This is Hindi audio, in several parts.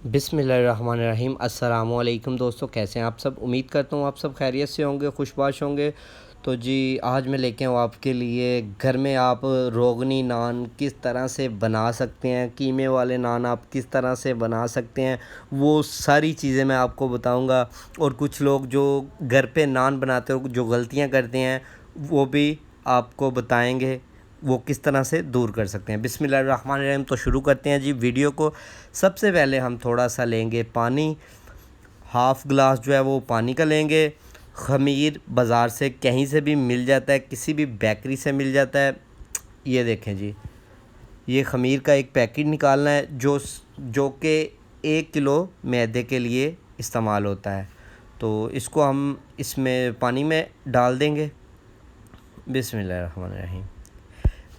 बिस्मिल्लाहिर्रहमानिर्रहीम। अस्सलामुअलैकुम दोस्तों, कैसे हैं आप सब। उम्मीद करता हूँ आप सब खैरियत से होंगे, खुशबाश होंगे। तो जी आज मैं लेके आऊँ आपके लिए घर में आप रोगनी नान किस तरह से बना सकते हैं, कीमे वाले नान आप किस तरह से बना सकते हैं, वो सारी चीज़ें मैं आपको बताऊंगा। और कुछ लोग जो घर पे नान बनाते हो जो गलतियां करते हैं वो भी आपको बताएंगे, वो किस तरह से दूर कर सकते हैं। बिस्मिल्लाहिर्रहमानिर्रहीम। तो शुरू करते हैं जी वीडियो को। सबसे पहले हम थोड़ा सा लेंगे पानी, हाफ़ गिलास जो है वो पानी का लेंगे। ख़मीर बाज़ार से कहीं से भी मिल जाता है, किसी भी बेकरी से मिल जाता है। ये देखें जी, ये ख़मीर का एक पैकेट निकालना है जो कि 1 किलो मैदे के लिए इस्तेमाल होता है। तो इसको हम इसमें पानी में डाल देंगे। बिस्मिल्लाहिर्रहमानिर्रहीम।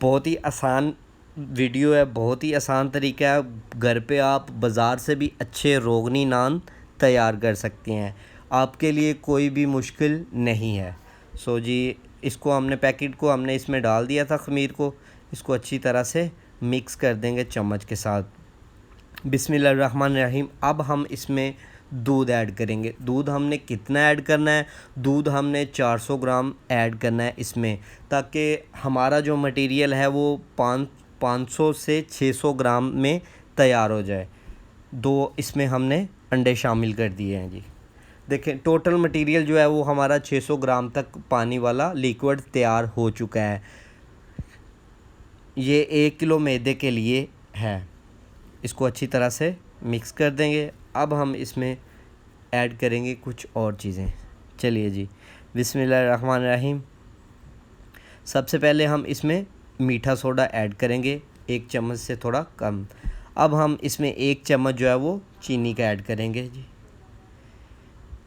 बहुत ही आसान वीडियो है, बहुत ही आसान तरीका है। घर पे आप बाज़ार से भी अच्छे रोगनी नान तैयार कर सकते हैं, आपके लिए कोई भी मुश्किल नहीं है। सो जी इसको हमने पैकेट को हमने इसमें डाल दिया था ख़मीर को। इसको अच्छी तरह से मिक्स कर देंगे चम्मच के साथ। बिस्मिल्लाहिर्रहमानिर्रहीम। अब हम इसमें दूध ऐड करेंगे। दूध हमने कितना ऐड करना है, दूध हमने 400 ग्राम ऐड करना है इसमें, ताकि हमारा जो मटेरियल है वो 500 से 600 ग्राम में तैयार हो जाए। 2 इसमें हमने अंडे शामिल कर दिए हैं जी। देखें टोटल मटेरियल जो है वो हमारा 600 ग्राम तक पानी वाला लिक्विड तैयार हो चुका है। ये 1 किलो मैदे के लिए है। इसको अच्छी तरह से मिक्स कर देंगे। अब हम इसमें ऐड करेंगे कुछ और चीज़ें। चलिए जी, बिस्मिल्लाहिर्रहमानिर्रहीम। सबसे पहले हम इसमें मीठा सोडा ऐड करेंगे, 1 चम्मच से थोड़ा कम। अब हम इसमें 1 चम्मच जो है वो चीनी का ऐड करेंगे जी।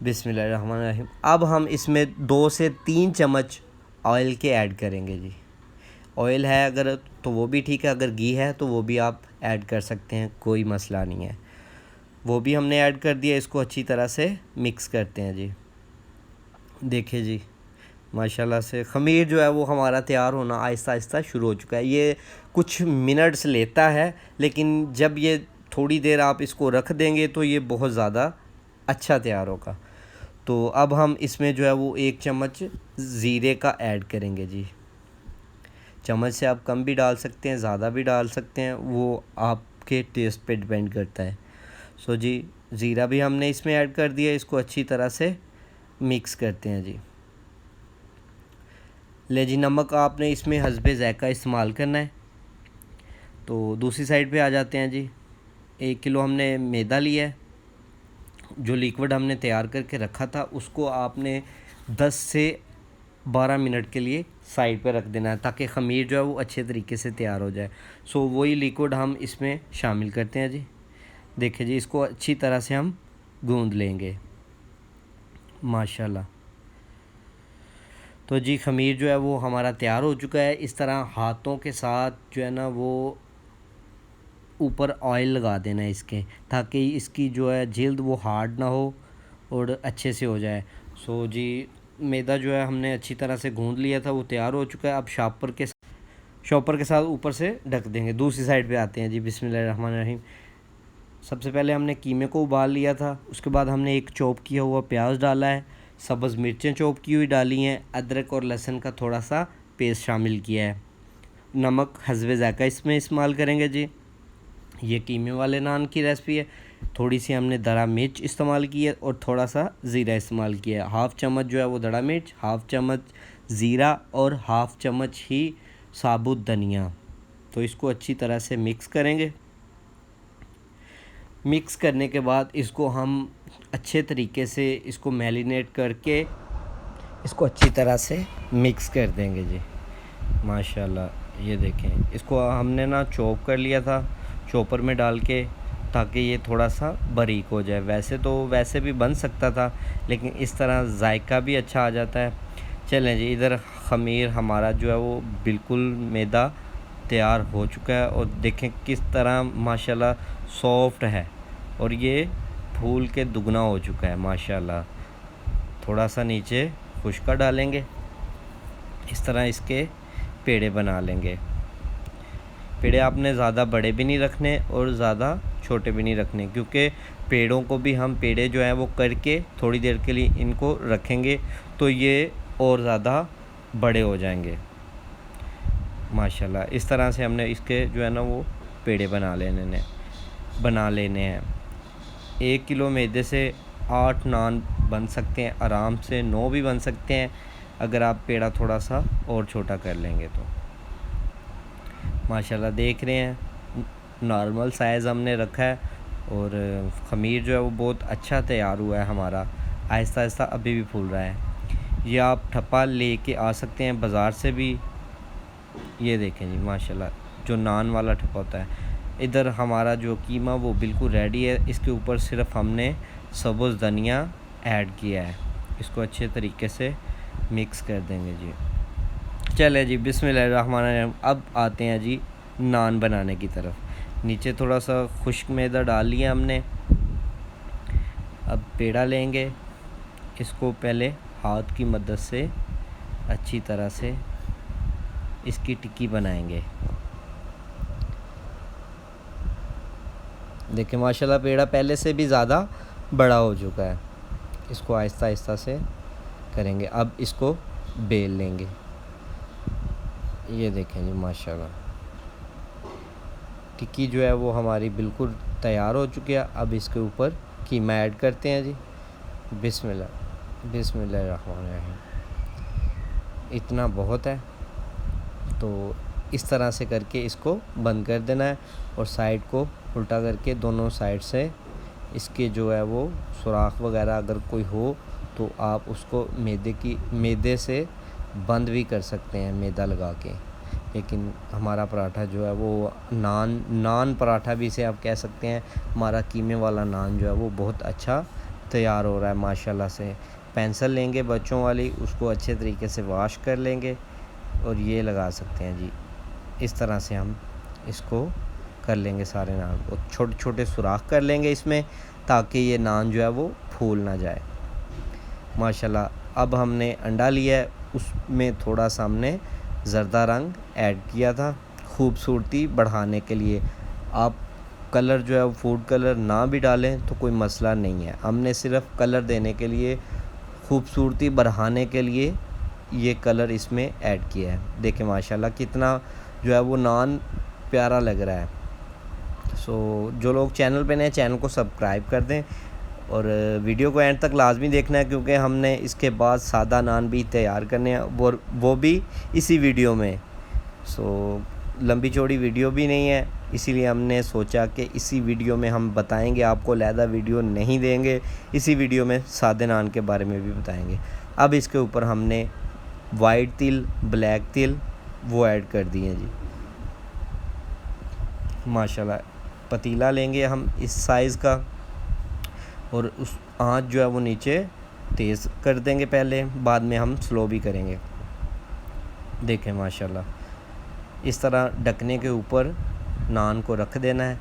बिस्मिल्लाहिर्रहमानिर्रहीम। अब हम इसमें 2 से 3 चम्मच ऑयल के ऐड करेंगे जी। ऑयल है अगर तो वो भी ठीक है, अगर घी है तो वो भी आप ऐड कर सकते हैं, कोई मसला नहीं है। वो भी हमने ऐड कर दिया। इसको अच्छी तरह से मिक्स करते हैं जी। देखिए जी माशाल्लाह से ख़मीर जो है वो हमारा तैयार होना आहिस्ता आहिस्ता शुरू हो चुका है। ये कुछ मिनट्स लेता है, लेकिन जब ये थोड़ी देर आप इसको रख देंगे तो ये बहुत ज़्यादा अच्छा तैयार होगा। तो अब हम इसमें जो है वो 1 चम्मच ज़ीरे का ऐड करेंगे जी। चम्मच से आप कम भी डाल सकते हैं, ज़्यादा भी डाल सकते हैं, वो आपके टेस्ट पे डिपेंड करता है। सो जी ज़ीरा भी हमने इसमें ऐड कर दिया। इसको अच्छी तरह से मिक्स करते हैं जी। ले जी, नमक आपने इसमें हस्बे ज़ायक़ा इस्तेमाल करना है। तो दूसरी साइड पे आ जाते हैं जी। 1 किलो हमने मैदा लिया है। जो लिक्विड हमने तैयार करके रखा था उसको आपने 10 से 12 मिनट के लिए साइड पे रख देना है, ताकि ख़मीर जो है वो अच्छे तरीके से तैयार हो जाए। सो वही लिक्विड हम इसमें शामिल करते हैं जी। देखिए जी, इसको अच्छी तरह से हम गूंद लेंगे माशाल्लाह। तो जी ख़मीर जो है वो हमारा तैयार हो चुका है। इस तरह हाथों के साथ जो है ना वो ऊपर ऑयल लगा देना है इसके, ताकि इसकी जो है जिल्द वो हार्ड ना हो और अच्छे से हो जाए। सो जी मैदा जो है हमने अच्छी तरह से गूंद लिया था, वो तैयार हो चुका है। अब शॉपर के साथ ऊपर से ढक देंगे। दूसरी साइड पे आते हैं जी। बिस्मिल्लाहिर्रहमानिर्रहीम। सबसे पहले हमने कीमे को उबाल लिया था, उसके बाद हमने एक चॉप किया हुआ प्याज डाला है, सब्ज़ मिर्चें चॉप की हुई डाली हैं, अदरक और लहसुन का थोड़ा सा पेस्ट शामिल किया है। नमक हस्बे ज़ायक़ा इसमें इस्तेमाल करेंगे जी। ये कीमे वाले नान की रेसिपी है। थोड़ी सी हमने दरा मिर्च इस्तेमाल की है और थोड़ा सा ज़ीरा इस्तेमाल किया है। हाफ़ चम्मच जो है वो दरा मिर्च, हाफ़ चम्मच ज़ीरा और हाफ़ चम्मच ही साबुत धनिया। तो इसको अच्छी तरह से मिक्स करेंगे। मिक्स करने के बाद इसको हम अच्छे तरीके से इसको मैरिनेट करके इसको अच्छी तरह से मिक्स कर देंगे जी माशाल्लाह। ये देखें, इसको हमने ना चॉप कर लिया था चॉपर में डाल के, ताकि ये थोड़ा सा बारीक हो जाए। वैसे तो वैसे भी बन सकता था, लेकिन इस तरह जायका भी अच्छा आ जाता है। चलें जी, इधर ख़मीर हमारा जो है वो बिल्कुल मैदा तैयार हो चुका है। और देखें किस तरह माशाल्लाह सॉफ्ट है, और ये फूल के दुगना हो चुका है माशाल्लाह। थोड़ा सा नीचे खुश्का डालेंगे, इस तरह इसके पेड़े बना लेंगे। पेड़े आपने ज़्यादा बड़े भी नहीं रखने और ज़्यादा छोटे भी नहीं रखने, क्योंकि पेड़ों को भी हम पेड़े जो हैं वो करके थोड़ी देर के लिए इनको रखेंगे तो ये और ज़्यादा बड़े हो जाएंगे माशाल्लाह। इस तरह से हमने इसके जो है ना वो पेड़े बना लेने हैं। 1 किलो मैदे से 8 नान बन सकते हैं आराम से, 9 भी बन सकते हैं अगर आप पेड़ा थोड़ा सा और छोटा कर लेंगे तो। माशाल्लाह देख रहे हैं नॉर्मल साइज़ हमने रखा है और ख़मीर जो है वो बहुत अच्छा तैयार हुआ है हमारा, आहिस्ता आहिस्ता अभी भी फूल रहा है। ये आप ठप्पा लेके आ सकते हैं बाज़ार से भी। ये देखें जी माशाल्लाह, जो नान वाला ठप्पा होता है। इधर हमारा जो कीमा वो बिल्कुल रेडी है। इसके ऊपर सिर्फ हमने सब्ज़ धनिया ऐड किया है। इसको अच्छे तरीके से मिक्स कर देंगे जी। चले जी बिस्मिल्लाहिर्रहमानिर्रहीम। अब आते हैं जी नान बनाने की तरफ। नीचे थोड़ा सा खुश्क मैदा डाल लिया हमने। अब पेड़ा लेंगे, इसको पहले हाथ की मदद से अच्छी तरह से इसकी टिक्की बनाएंगे। देखिए माशाल्लाह पेड़ा पहले से भी ज़्यादा बड़ा हो चुका है। इसको आहिस्ता आहिस्ता से करेंगे। अब इसको बेल लेंगे। ये देखें जी माशाल्लाह टिक्की जो है वो हमारी बिल्कुल तैयार हो चुकी है। अब इसके ऊपर कीमा ऐड करते हैं जी। बिस्मिल्लाहिर्रहमानिर्रहीम। इतना बहुत है, तो इस तरह से करके इसको बंद कर देना है और साइड को उल्टा करके दोनों साइड से इसके जो है वो सुराख वगैरह अगर कोई हो तो आप उसको मैदे से बंद भी कर सकते हैं, मैदा लगा के। लेकिन हमारा पराठा जो है वो नान पराठा भी इसे आप कह सकते हैं। हमारा कीमे वाला नान जो है वो बहुत अच्छा तैयार हो रहा है माशाल्लाह से। पेंसिल लेंगे बच्चों वाली, उसको अच्छे तरीके से वॉश कर लेंगे और ये लगा सकते हैं जी। इस तरह से हम इसको कर लेंगे सारे नान को, छोटे छोटे सुराख कर लेंगे इसमें ताकि ये नान जो है वो फूल ना जाए माशाल्लाह। अब हमने अंडा लिया है, उसमें थोड़ा सा हमने ज़र्दा रंग ऐड किया था खूबसूरती बढ़ाने के लिए। आप कलर जो है वो फूड कलर ना भी डालें तो कोई मसला नहीं है। हमने सिर्फ कलर देने के लिए, खूबसूरती बढ़ाने के लिए ये कलर इसमें ऐड किया है। देखें माशाल्लाह कितना जो है वो नान प्यारा लग रहा है। जो लोग चैनल पे नए, चैनल को सब्सक्राइब कर दें और वीडियो को एंड तक लाजमी देखना है, क्योंकि हमने इसके बाद सादा नान भी तैयार करने हैं, वो भी इसी वीडियो में। लंबी चौड़ी वीडियो भी नहीं है, इसीलिए हमने सोचा कि इसी वीडियो में हम बताएंगे आपको, अलहदा वीडियो नहीं देंगे। इसी वीडियो में सादे नान के बारे में भी बताएंगे। अब इसके ऊपर हमने वाइट तिल, ब्लैक तिल वो ऐड कर दिए जी माशाल्लाह। पतीला लेंगे हम इस साइज़ का और उस आँच जो है वो नीचे तेज़ कर देंगे पहले, बाद में हम स्लो भी करेंगे। देखें माशाल्लाह इस तरह ढकने के ऊपर नान को रख देना है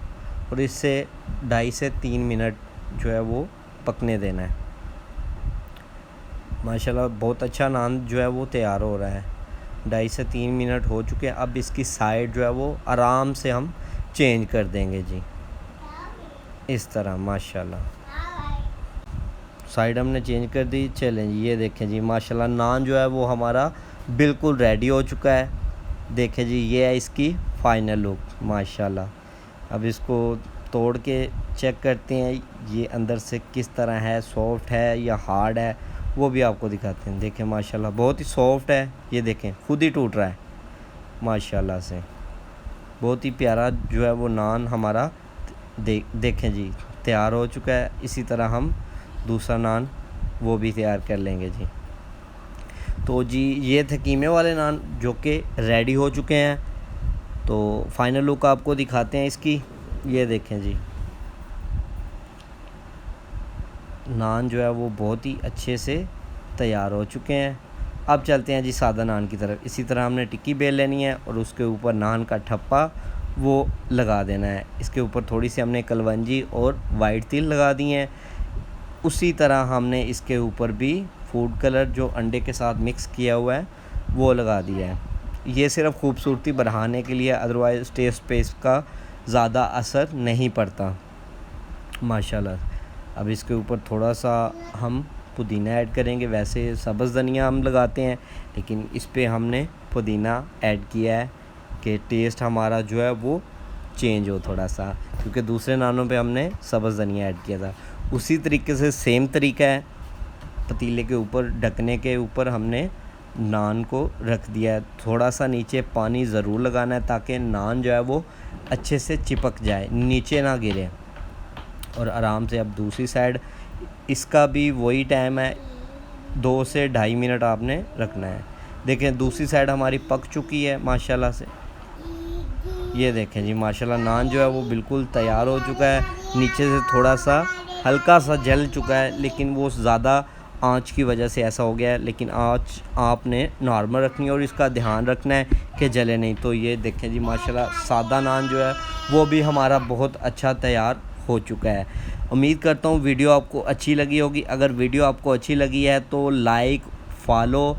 और इससे 2.5 से 3 मिनट जो है वो पकने देना है माशाल्लाह। बहुत अच्छा नान जो है वो तैयार हो रहा है। 2.5 से 3 मिनट हो चुके हैं। अब इसकी साइड जो है वो आराम से हम चेंज कर देंगे जी, इस तरह माशाल्लाह। साइड हमने चेंज कर दी। चलें जी, ये देखें जी माशाल्लाह नान जो है वो हमारा बिल्कुल रेडी हो चुका है। देखें जी ये है इसकी फ़ाइनल लुक माशाल्लाह। अब इसको तोड़ के चेक करते हैं ये अंदर से किस तरह है, सॉफ्ट है या हार्ड है, वो भी आपको दिखाते हैं। देखें माशाल्लाह बहुत ही सॉफ्ट है, ये देखें खुद ही टूट रहा है माशाल्लाह से। बहुत ही प्यारा जो है वो नान हमारा देखें जी तैयार हो चुका है। इसी तरह हम दूसरा नान वो भी तैयार कर लेंगे जी। तो जी ये थे कीमे वाले नान जो कि रेडी हो चुके हैं। तो फाइनल लुक आपको दिखाते हैं इसकी। ये देखें जी नान जो है वो बहुत ही अच्छे से तैयार हो चुके हैं। अब चलते हैं जी सादा नान की तरफ। इसी तरह हमने टिक्की बेल लेनी है और उसके ऊपर नान का ठप्पा वो लगा देना है। इसके ऊपर थोड़ी सी हमने कलवंजी और वाइट तिल लगा दिए हैं। उसी तरह हमने इसके ऊपर भी फूड कलर जो अंडे के साथ मिक्स किया हुआ है वो लगा दिया है। ये सिर्फ खूबसूरती बढ़ाने के लिए, अदरवाइज़ टेस्ट पे इसका ज़्यादा असर नहीं पड़ता। माशाल्लाह। अब इसके ऊपर थोड़ा सा हम पुदीना ऐड करेंगे। वैसे सब्ज़ धनिया हम लगाते हैं, लेकिन इस पे हमने पुदीना ऐड किया है कि टेस्ट हमारा जो है वो चेंज हो थोड़ा सा, क्योंकि दूसरे नानों पे हमने सब्ज़ धनिया ऐड किया था। उसी तरीके से सेम तरीका है, पतीले के ऊपर ढकने के ऊपर हमने नान को रख दिया है। थोड़ा सा नीचे पानी ज़रूर लगाना है ताकि नान जो है वो अच्छे से चिपक जाए, नीचे ना गिरे। और आराम से अब दूसरी साइड, इसका भी वही टाइम है, 2 से 2.5 मिनट आपने रखना है। देखें दूसरी साइड हमारी पक चुकी है माशाल्लाह से। ये देखें जी माशाल्लाह, नान जो है वो बिल्कुल तैयार हो चुका है। नीचे से थोड़ा सा हल्का सा जल चुका है, लेकिन वो ज़्यादा आंच की वजह से ऐसा हो गया है। लेकिन आंच आपने नॉर्मल रखनी है और इसका ध्यान रखना है कि जले नहीं। तो ये देखें जी माशाल्लाह, सादा नान जो है वो भी हमारा बहुत अच्छा तैयार हो चुका है। उम्मीद करता हूँ वीडियो आपको अच्छी लगी होगी। अगर वीडियो आपको अच्छी लगी है तो लाइक, फॉलो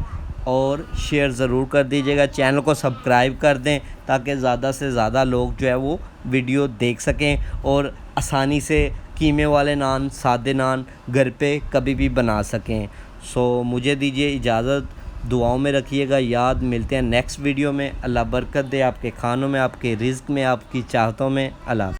और शेयर ज़रूर कर दीजिएगा। चैनल को सब्सक्राइब कर दें ताकि ज़्यादा से ज़्यादा लोग जो है वो वीडियो देख सकें और आसानी से कीमे वाले नान, सादे नान घर पे कभी भी बना सकें। सो मुझे दीजिए इजाज़त, दुआओं में रखिएगा याद। मिलते हैं नेक्स्ट वीडियो में। अल्लाह बरकत दे आपके खानों में, आपके रिज़्क़ में, आपकी चाहतों में। अल्लाह।